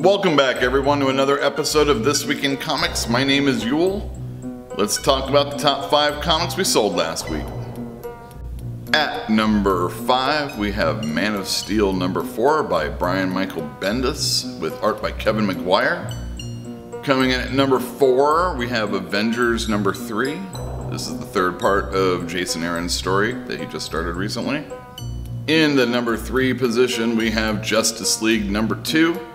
Welcome back everyone to another episode of This Week in Comics. My name is Yule. Let's talk about the top 5 comics we sold last week. At number 5 we have Man of Steel number 4 by Brian Michael Bendis with art by Kevin Maguire. Coming in at number 4 we have Avengers number 3. This is the third part of Jason Aaron's story that he just started recently. In the number 3 position we have Justice League number 2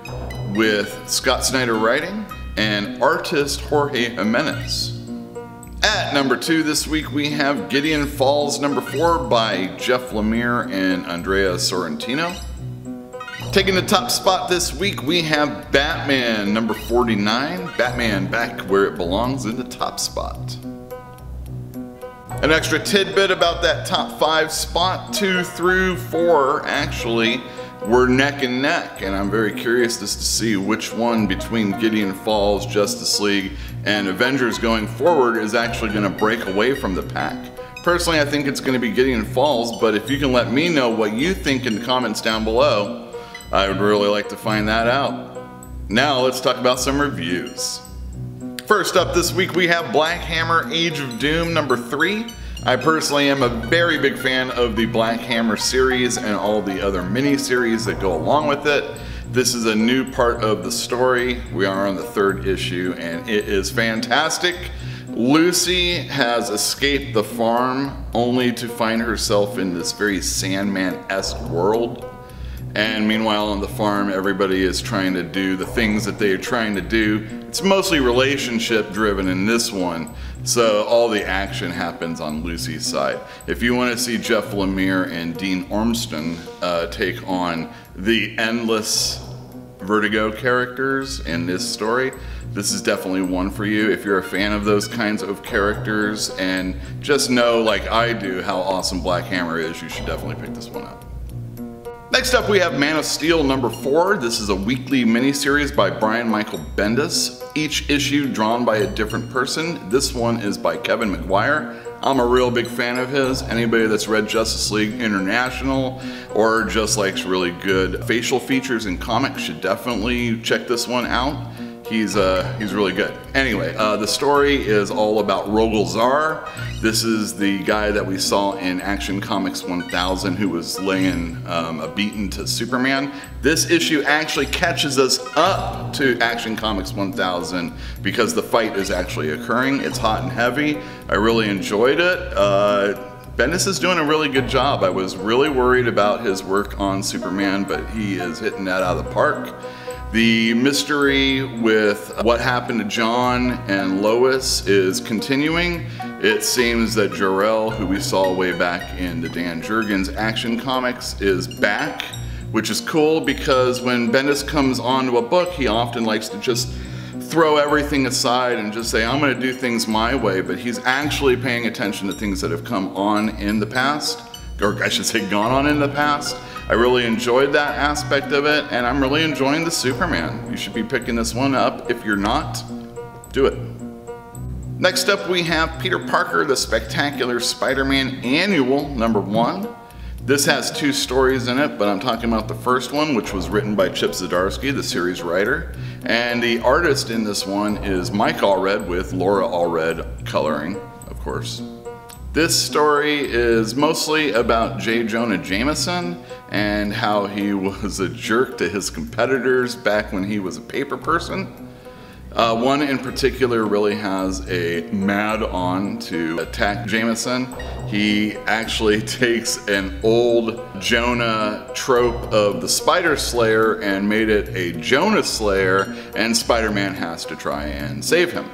with Scott Snyder writing and artist Jorge Jimenez. At number 2 this week we have Gideon Falls number 4 by Jeff Lemire and Andrea Sorrentino. Taking the top spot this week we have Batman number 49, Batman back where it belongs, in the top spot. An extra tidbit about that top 5 spot, 2 through 4 actually were neck and neck, and I'm very curious as to see which one between Gideon Falls, Justice League, and Avengers going forward is actually going to break away from the pack. Personally, I think it's going to be Gideon Falls, but if you can let me know what you think in the comments down below, I would really like to find that out. Now let's talk about some reviews. First up this week we have Black Hammer Age of Doom number 3. I personally am a very big fan of the Black Hammer series and all the other mini-series that go along with it. This is a new part of the story. We are on the 3rd issue and it is fantastic. Lucy has escaped the farm only to find herself in this very Sandman-esque world. And meanwhile on the farm everybody is trying to do the things that they are trying to do. It's mostly relationship driven in this one, so all the action happens on Lucy's side. If you want to see Jeff Lemire and Dean Ormston take on the endless Vertigo characters in this story, this is definitely one for you. If you're a fan of those kinds of characters and just know, like I do, how awesome Black Hammer is, you should definitely pick this one up. Next up we have Man of Steel number 4. This is a weekly miniseries by Brian Michael Bendis. Each issue drawn by a different person. This one is by Kevin Maguire. I'm a real big fan of his. Anybody that's read Justice League International or just likes really good facial features in comics should definitely check this one out. He's really good. Anyway, the story is all about Rogol Zaar. This is the guy that we saw in Action Comics 1000 who was laying a beating to Superman. This issue actually catches us up to Action Comics 1000 because the fight is actually occurring. It's hot and heavy. I really enjoyed it. Bendis is doing a really good job. I was really worried about his work on Superman, but he is hitting that out of the park. The mystery with what happened to John and Lois is continuing. It seems that Jor-El, who we saw way back in the Dan Jurgens Action Comics, is back, which is cool because when Bendis comes onto a book, he often likes to just throw everything aside and just say, I'm going to do things my way, but he's actually paying attention to things that have come on in the past, or I should say gone on in the past. I really enjoyed that aspect of it, and I'm really enjoying the Superman. You should be picking this one up. If you're not, do it. Next up we have Peter Parker, The Spectacular Spider-Man Annual number 1. This has 2 stories in it, but I'm talking about the first one, which was written by Chip Zdarsky, the series writer. And the artist in this one is Mike Allred with Laura Allred coloring, of course. This story is mostly about J. Jonah Jameson and how he was a jerk to his competitors back when he was a paper person. One in particular really has a mad-on to attack Jameson. He actually takes an old Jonah trope of the Spider Slayer and made it a Jonah Slayer, and Spider-Man has to try and save him.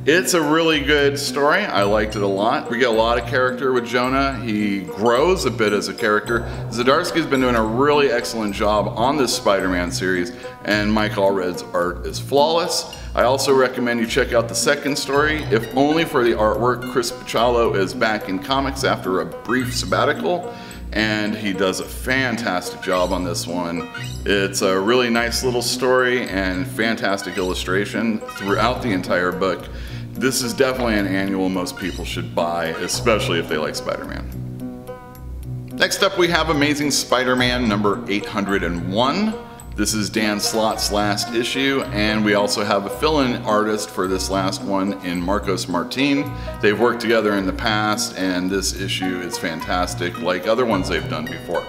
It's a really good story. I liked it a lot. We get a lot of character with Jonah. He grows a bit as a character. Zdarsky's been doing a really excellent job on this Spider-Man series, and Mike Allred's art is flawless. I also recommend you check out the second story, if only for the artwork. Chris Picciolo is back in comics after a brief sabbatical, and he does a fantastic job on this one. It's a really nice little story and fantastic illustration throughout the entire book. This is definitely an annual most people should buy, especially if they like Spider-Man. Next up we have Amazing Spider-Man number 801. This is Dan Slott's last issue, and we also have a fill-in artist for this last one in Marcos Martin. They've worked together in the past, and this issue is fantastic, like other ones they've done before.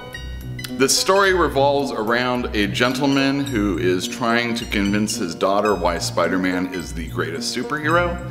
This story revolves around a gentleman who is trying to convince his daughter why Spider-Man is the greatest superhero.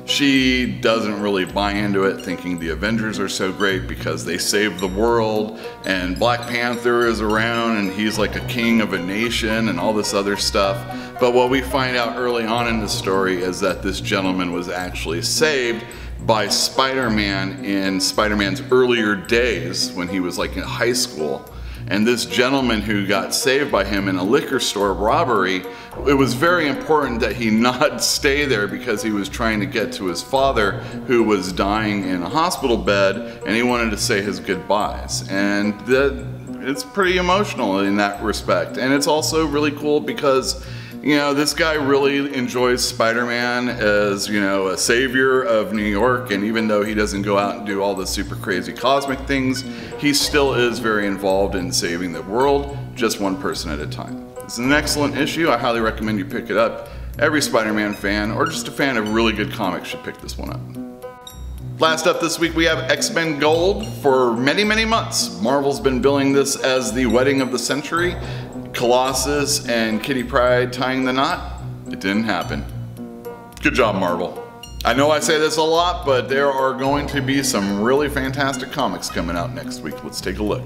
She doesn't really buy into it, thinking the Avengers are so great because they saved the world, and Black Panther is around and he's like a king of a nation and all this other stuff. But what we find out early on in the story is that this gentleman was actually saved by Spider-Man in Spider-Man's earlier days when he was like in high school. And this gentleman who got saved by him in a liquor store robbery, it was very important that he not stay there because he was trying to get to his father who was dying in a hospital bed, and he wanted to say his goodbyes. And it's pretty emotional in that respect. And it's also really cool because, you know, this guy really enjoys Spider-Man as, you know, a savior of New York, and even though he doesn't go out and do all the super crazy cosmic things, he still is very involved in saving the world, just one person at a time. It's an excellent issue. I highly recommend you pick it up. Every Spider-Man fan, or just a fan of really good comics, should pick this one up. Last up this week we have XMen Gold. For many, many months, Marvel's been billing this as the wedding of the century. Colossus and Kitty Pryde tying the knot? It didn't happen. Good job, Marvel. I know I say this a lot, but there are going to be some really fantastic comics coming out next week. Let's take a look.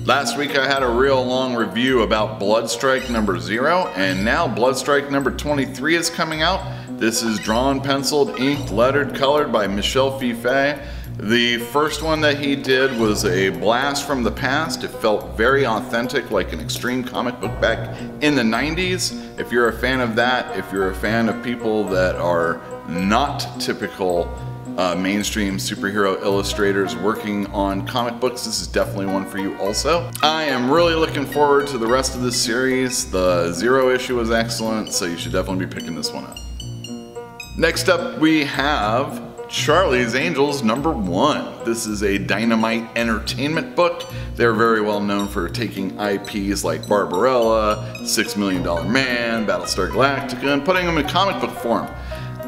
Last week I had a real long review about Bloodstrike number 0, and now Bloodstrike number 23 is coming out. This is drawn, penciled, inked, lettered, colored by Michel Fiffe. The first one that he did was a blast from the past. It felt very authentic, like an extreme comic book back in the 90s. If you're a fan of that, if you're a fan of people that are not typical mainstream superhero illustrators working on comic books, this is definitely one for you also. I am really looking forward to the rest of this series. The 0 issue was excellent, so you should definitely be picking this one up. Next up we have Charlie's Angels number 1. This is a Dynamite Entertainment book. They're very well known for taking IPs like Barbarella, $6 Million Man, Battlestar Galactica, and putting them in comic book form.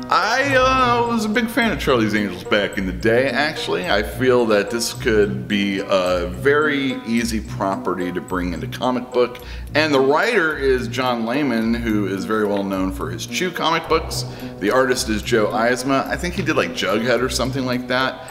I was a big fan of Charlie's Angels back in the day, actually. I feel that this could be a very easy property to bring into comic book. And the writer is John Layman, who is very well known for his Chew comic books. The artist is Joe Eisma. I think he did like Jughead or something like that.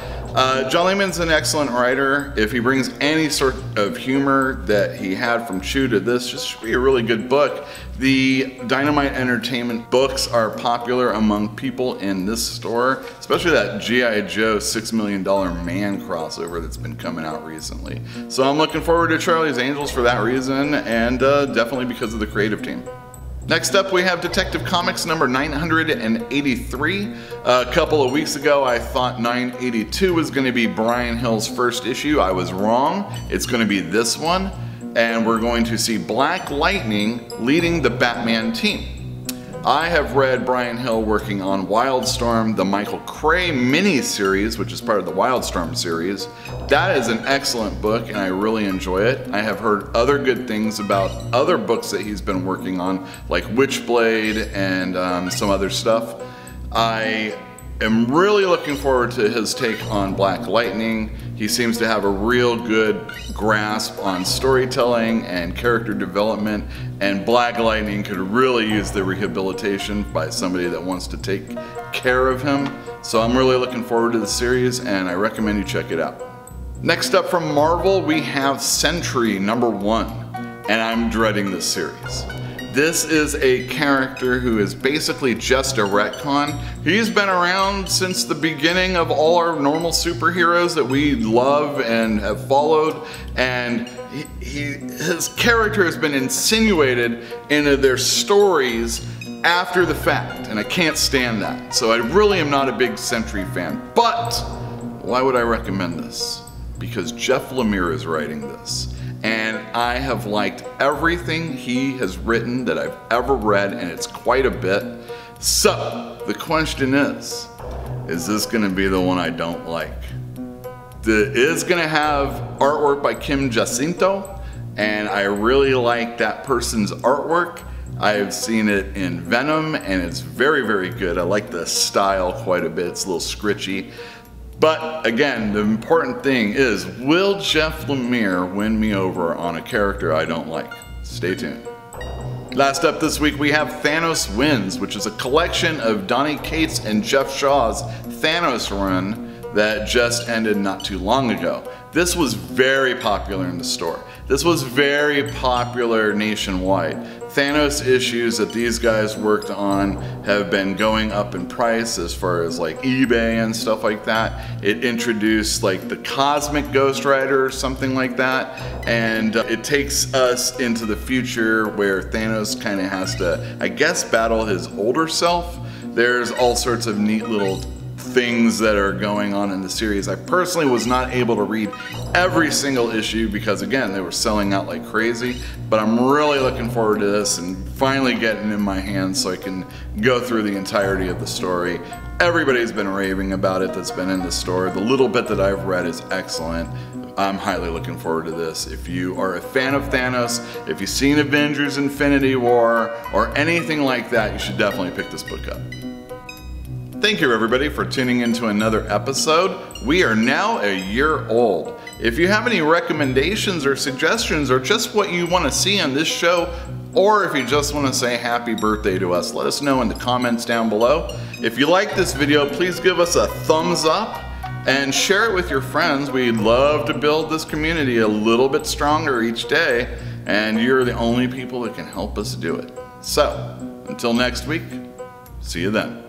John Layman's an excellent writer. If he brings any sort of humor that he had from Chew to this, this should be a really good book. The Dynamite Entertainment books are popular among people in this store, especially that G.I. Joe $6 Million Man crossover that's been coming out recently. So I'm looking forward to Charlie's Angels for that reason, and definitely because of the creative team. Next up we have Detective Comics number 983. A couple of weeks ago I thought 982 was going to be Brian Hill's first issue. I was wrong. It's going to be this one, and we're going to see Black Lightning leading the Batman team. I have read Brian Hill working on Wildstorm, the Michael Cray mini-series, which is part of the Wildstorm series. That is an excellent book, and I really enjoy it. I have heard other good things about other books that he's been working on, like Witchblade and some other stuff. I am really looking forward to his take on Black Lightning. He seems to have a real good grasp on storytelling and character development, and Black Lightning could really use the rehabilitation by somebody that wants to take care of him. So I'm really looking forward to the series, and I recommend you check it out. Next up from Marvel, we have Sentry number 1, and I'm dreading this series. This is a character who is basically just a retcon. He's been around since the beginning of all our normal superheroes that we love and have followed, and his character has been insinuated into their stories after the fact, and I can't stand that. So I really am not a big Sentry fan. But why would I recommend this? Because Jeff Lemire is writing this. And I have liked everything he has written that I've ever read, and it's quite a bit. So, the question is this gonna be the one I don't like? It is gonna have artwork by Kim Jacinto, and I really like that person's artwork. I've seen it in Venom, and it's very, very good. I like the style quite a bit. It's a little scritchy. But again, the important thing is, will Jeff Lemire win me over on a character I don't like? Stay tuned. Last up this week, we have Thanos Wins, which is a collection of Donny Cates and Jeff Shaw's Thanos run that just ended not too long ago. This was very popular in the store. This was very popular nationwide. Thanos issues that these guys worked on have been going up in price as far as like eBay and stuff like that. It introduced like the Cosmic Ghost Rider or something like that, and it takes us into the future where Thanos kind of has to, I guess, battle his older self. There's all sorts of neat little things that are going on in the series. I personally was not able to read every single issue because, again, they were selling out like crazy, but I'm really looking forward to this and finally getting in my hands so I can go through the entirety of the story. Everybody's been raving about it that's been in the store. The little bit that I've read is excellent. I'm highly looking forward to this. If you are a fan of Thanos, if you've seen Avengers Infinity War or anything like that, you should definitely pick this book up. Thank you everybody for tuning into another episode. We are now a year old. If you have any recommendations or suggestions or just what you want to see on this show, or if you just want to say happy birthday to us, let us know in the comments down below. If you like this video, please give us a thumbs up and share it with your friends. We'd love to build this community a little bit stronger each day, and you're the only people that can help us do it. So, until next week, see you then.